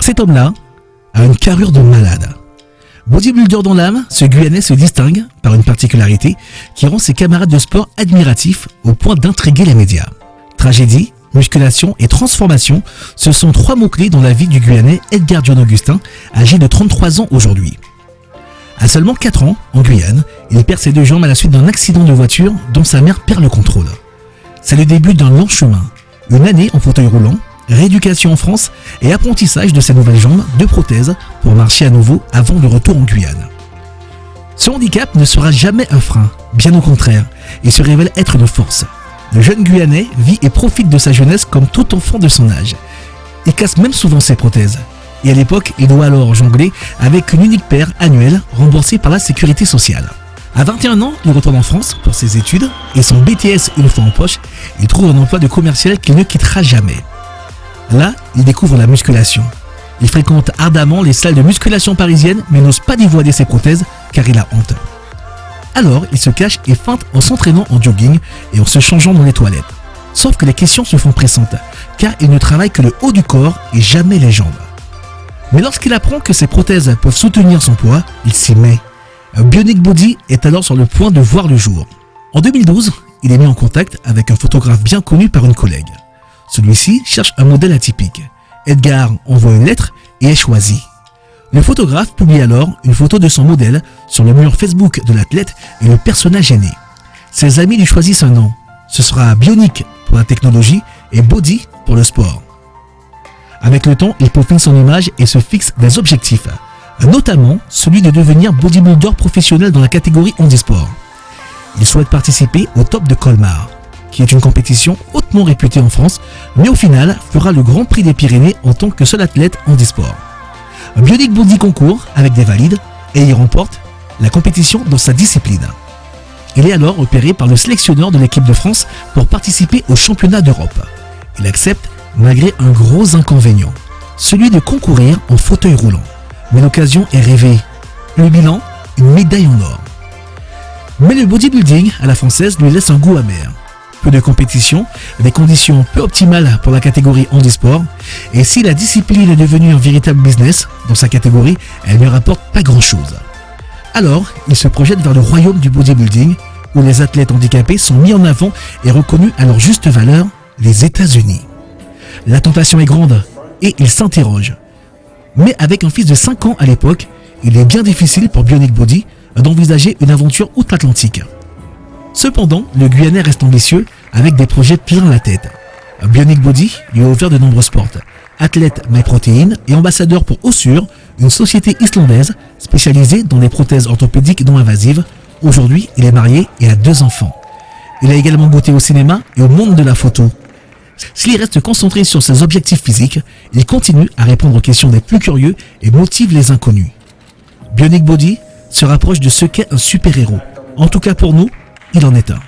Cet homme-là a une carrure de malade. Bodybuilder dans l'âme, ce Guyanais se distingue par une particularité qui rend ses camarades de sport admiratifs au point d'intriguer les médias. Tragédie, musculation et transformation, ce sont 3 mots-clés dans la vie du Guyanais Edgar John Augustin, âgé de 33 ans aujourd'hui. À seulement 4 ans, en Guyane, il perd ses 2 jambes à la suite d'un accident de voiture dont sa mère perd le contrôle. C'est le début d'un long chemin, une année en fauteuil roulant, rééducation en France et apprentissage de ses nouvelles jambes de prothèses pour marcher à nouveau avant le retour en Guyane. Ce handicap ne sera jamais un frein, bien au contraire, il se révèle être une force. Le jeune Guyanais vit et profite de sa jeunesse comme tout enfant de son âge. Il casse même souvent ses prothèses. Et à l'époque, il doit alors jongler avec une unique paire annuelle remboursée par la sécurité sociale. À 21 ans, il retourne en France pour ses études et son BTS une fois en poche, il trouve un emploi de commercial qu'il ne quittera jamais. Là, il découvre la musculation. Il fréquente ardemment les salles de musculation parisiennes mais n'ose pas dévoiler ses prothèses car il a honte. Alors, il se cache et feinte en s'entraînant en jogging et en se changeant dans les toilettes. Sauf que les questions se font pressantes car il ne travaille que le haut du corps et jamais les jambes. Mais lorsqu'il apprend que ses prothèses peuvent soutenir son poids, il s'y met. Bionic Body est alors sur le point de voir le jour. En 2012, il est mis en contact avec un photographe bien connu par une collègue. Celui-ci cherche un modèle atypique. Edgar envoie une lettre et est choisi. Le photographe publie alors une photo de son modèle sur le mur Facebook de l'athlète et le personnage est né. Ses amis lui choisissent un nom. Ce sera Bionic pour la technologie et Body pour le sport. Avec le temps, il peaufine son image et se fixe des objectifs, notamment celui de devenir bodybuilder professionnel dans la catégorie handisport. Il souhaite participer au Top de Colmar, qui est une compétition hautement réputée en France, mais au final fera le Grand Prix des Pyrénées en tant que seul athlète handisport. Bionic Body concourt avec des valides et il remporte la compétition dans sa discipline. Il est alors repéré par le sélectionneur de l'équipe de France pour participer au championnat d'Europe. Il accepte malgré un gros inconvénient, celui de concourir en fauteuil roulant. Mais l'occasion est rêvée. Le bilan, une médaille en or. Mais le bodybuilding à la française lui laisse un goût amer. Peu de compétition, des conditions peu optimales pour la catégorie handisport, et si la discipline est devenue un véritable business dans sa catégorie, elle ne rapporte pas grand-chose. Alors, il se projette vers le royaume du bodybuilding, où les athlètes handicapés sont mis en avant et reconnus à leur juste valeur, les États-Unis. La tentation est grande, et il s'interroge. Mais avec un fils de 5 ans à l'époque, il est bien difficile pour Bionic Body d'envisager une aventure outre-Atlantique. Cependant, le Guyanais reste ambitieux avec des projets plein la tête. Bionic Body lui a offert de nombreuses portes. Athlète MyProtein et ambassadeur pour Ossur, une société islandaise spécialisée dans les prothèses orthopédiques non invasives. Aujourd'hui, il est marié et a 2 enfants. Il a également goûté au cinéma et au monde de la photo. S'il reste concentré sur ses objectifs physiques, il continue à répondre aux questions des plus curieux et motive les inconnus. Bionic Body se rapproche de ce qu'est un super-héros. En tout cas pour nous, il en est un.